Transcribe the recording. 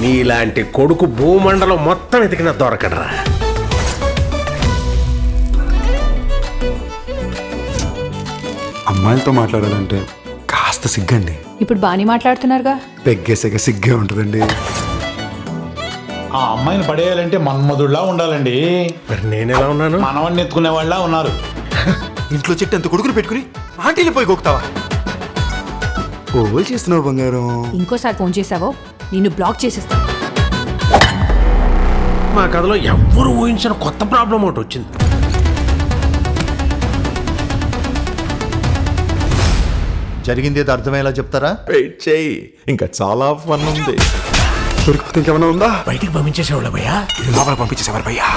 నీలాంటి కొడుకు భూమండలం మొత్తం ఎతికిన దొరకడరా. అమ్మాయిలతో మాట్లాడాలంటే కాస్త సిగ్గండి. ఇప్పుడు బాగానే మాట్లాడుతున్నారుగా. పెగ్గేసాక సిగ్గే ఉంటుందండి. ఆ అమ్మాయిని పడేయాలంటే మన్మధుడిలా ఉండాలండి. మరి నేనెలా ఉన్నాను? మనవడిని ఎత్తుకునే వాళ్ళ ఉన్నారు. ఇంట్లో చెట్టు అంత కొడుకుని పెట్టుకుని ఆంటీలు పోయి గోకుతావా? ఓ చేస్తున్నావు బంగారం. ఇంకోసారి ఫోన్ చేసావో నిన్ను బ్లాక్ చేసేస్తా. మా కథలో ఎవ్వరు ఊహించిన కొత్త ప్రాబ్లం ఒకటి వచ్చింది. జరిగింది ఏదో అర్థమయ్యేలా చెప్తారా? వెయిట్ చేయి, ఇంకా చాలా ఫన్ ఉంది. దొరికితే ఇంకేమైనా ఉందా? బయటికి పంపించేసేవాళ్ళ భయ్యా. లోపల పంపించేసేవారు భయ్యా.